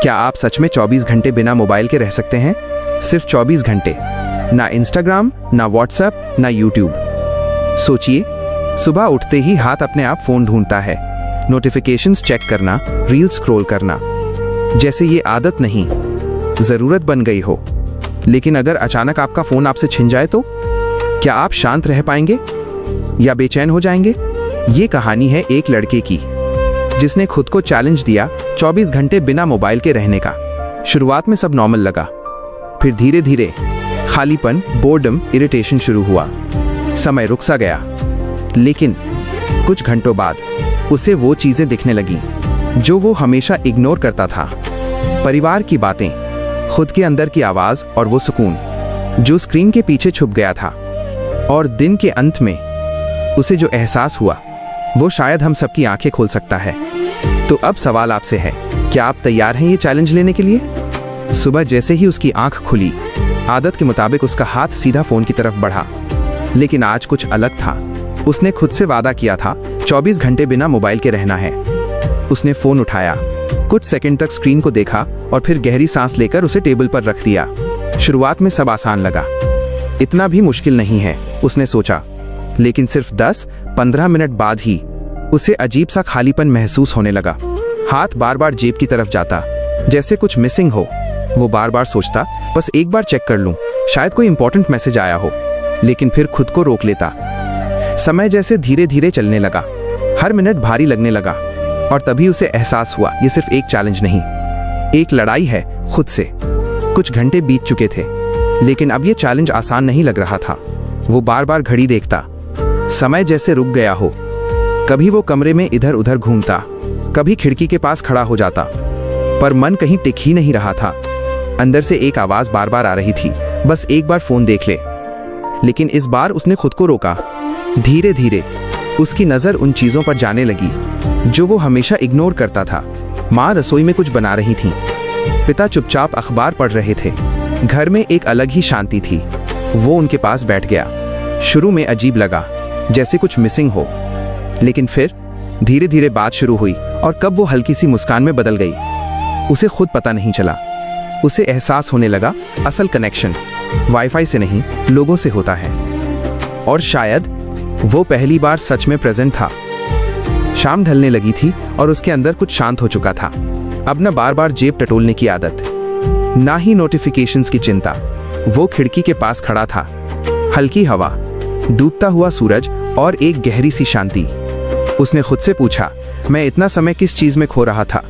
क्या आप सच में 24 घंटे बिना मोबाइल के रह सकते हैं? सिर्फ 24 घंटे, ना इंस्टाग्राम, ना व्हाट्सएप, ना यूट्यूब। सोचिए, सुबह उठते ही हाथ अपने आप फोन ढूंढता है, नोटिफिकेशंस चेक करना, रील स्क्रॉल करना, जैसे ये आदत नहीं, जरूरत बन गई हो। लेकिन अगर अचानक आपका फोन आपसे छिन जाए तो क्या आप शांत रह पाएंगे या बेचैन हो जाएंगे? ये कहानी है एक लड़के की जिसने खुद को चैलेंज दिया 24 घंटे बिना मोबाइल के रहने का। शुरुआत में सब नॉर्मल लगा, फिर धीरे धीरे खालीपन, बोर्डम, इरिटेशन शुरू हुआ। समय रुक सा गया, लेकिन कुछ घंटों बाद उसे वो चीजें दिखने लगी जो वो हमेशा इग्नोर करता था। परिवार की बातें, खुद के अंदर की आवाज और वो सुकून जो स्क्रीन के पीछे छुप गया था। और दिन के अंत में उसे जो एहसास हुआ वो शायद हम सबकी आंखें खोल सकता है। तो अब सवाल आपसे है, क्या आप तैयार हैं ये चैलेंज लेने के लिए? सुबह जैसे ही उसकी आंख खुली, आदत के मुताबिक उसका हाथ सीधा फोन की तरफ बढ़ा। लेकिन आज कुछ अलग था। उसने खुद से वादा किया था 24 घंटे बिना मोबाइल के रहना है। उसने फोन उठाया, कुछ सेकंड तक स्क्रीन को देखा और फिर गहरी सांस लेकर उसे टेबल पर रख दिया। शुरुआत में सब आसान लगा, इतना भी मुश्किल नहीं है, उसने सोचा। लेकिन सिर्फ 10-15 मिनट बाद ही उसे अजीब सा खालीपन महसूस होने लगा। हाथ बार बार जेब की तरफ जाता, जैसे कुछ मिसिंग हो। वो बार बार सोचता, बस एक बार चेक कर लूं, शायद कोई इंपॉर्टेंट मैसेज आया हो। लेकिन फिर खुद को रोक लेता। समय जैसे धीरे धीरे चलने लगा, हर मिनट भारी लगने लगा। और तभी उसे एहसास हुआ, ये सिर्फ एक चैलेंज नहीं, एक लड़ाई है खुद से। कुछ घंटे बीत चुके थे, लेकिन अब ये चैलेंज आसान नहीं लग रहा था। वो बार बार घड़ी देखता, समय जैसे रुक गया हो। कभी वो कमरे में इधर उधर घूमता, कभी खिड़की के पास खड़ा हो जाता, पर मन कहीं टिक ही नहीं रहा था। अंदर से एक आवाज बार बार आ रही थी, बस एक बार फोन देख ले। लेकिन इस बार उसने खुद को रोका। धीरे धीरे उसकी नजर उन चीजों पर जाने लगी जो वो हमेशा इग्नोर करता था। माँ रसोई में कुछ बना रही थी, पिता चुपचाप अखबार पढ़ रहे थे। घर में एक अलग ही शांति थी। वो उनके पास बैठ गया। शुरू में अजीब लगा, जैसे कुछ मिसिंग हो, लेकिन फिर धीरे धीरे बात शुरू हुई और कब वो हल्की सी मुस्कान में बदल गई, उसे खुद पता नहीं चला। उसे एहसास होने लगा, असल कनेक्शन वाईफाई से नहीं, लोगों से होता है। और शायद वो पहली बार सच में प्रेजेंट था। शाम ढलने लगी थी और उसके अंदर कुछ शांत हो चुका था। अब न बार बार जेब टटोलने की आदत, ना ही नोटिफिकेशंस की चिंता। वो खिड़की के पास खड़ा था, हल्की हवा, डूबता हुआ सूरज और एक गहरी सी शांति। उसने खुद से पूछा, मैं इतना समय किस चीज में खो रहा था?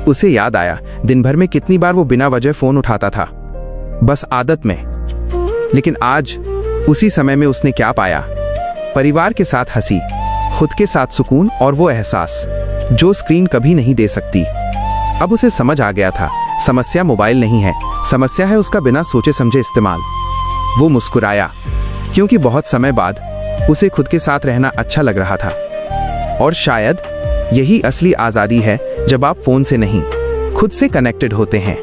उसे याद आया, दिन भर में कितनी बार वो बिना वजह फोन उठाता था, बस आदत में। लेकिन आज उसी समय में उसने क्या पाया? परिवार के साथ हंसी, खुद के साथ सुकून और वो एहसास जो स्क्रीन कभी नहीं दे सकती। अब उसे समझ आ गया था, समस्या मोबाइल नहीं है, समस्या है उसका बिना सोचे समझे इस्तेमाल। वो मुस्कुराया, क्योंकि बहुत समय बाद उसे खुद के साथ रहना अच्छा लग रहा था। और शायद यही असली आज़ादी है, जब आप फोन से नहीं, खुद से कनेक्टेड होते हैं।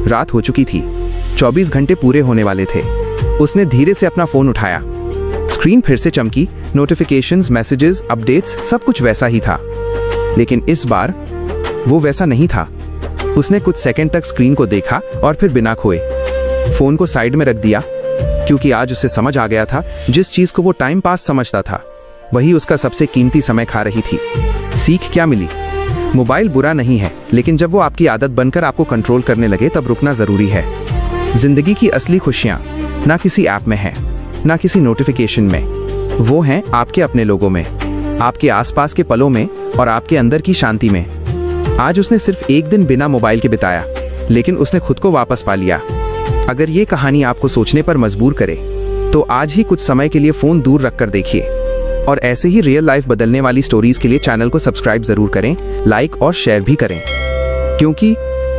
रात हो चुकी थी, 24 घंटे पूरे होने वाले थे। उसने धीरे से अपना फोन उठाया। स्क्रीन फिर से चमकी, नोटिफिकेशंस, मैसेजेस, अपडेट्स, सब कुछ वैसा ही था। लेकिन इस बार वो वैसा नहीं था। उसने कुछ सेकंड तक स्क्रीन को देखा और फिर बिना खोए फोन को साइड में रख दिया, क्योंकि आज उसे समझ आ गया था, जिस चीज को वो टाइम पास समझता था, वही उसका सबसे कीमती समय खा रही थी। सीख क्या मिली? मोबाइल बुरा नहीं है, लेकिन जब वो आपकी आदत बनकर आपको कंट्रोल करने लगे, तब रुकना जरूरी है। जिंदगी की असली खुशियां ना किसी ऐप में है, ना किसी नोटिफिकेशन में, वो हैं आपके अपने लोगों में, आपके आसपास के पलों में और आपके अंदर की शांति में। आज उसने सिर्फ एक दिन बिना मोबाइल के बिताया, लेकिन उसने खुद को वापस पा लिया। अगर ये कहानी आपको सोचने पर मजबूर करे, तो आज ही कुछ समय के लिए फोन दूर रखकर देखिए। और ऐसे ही रियल लाइफ बदलने वाली स्टोरीज के लिए चैनल को सब्सक्राइब जरूर करें, लाइक और शेयर भी करें, क्योंकि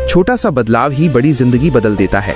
छोटा सा बदलाव ही बड़ी जिंदगी बदल देता है।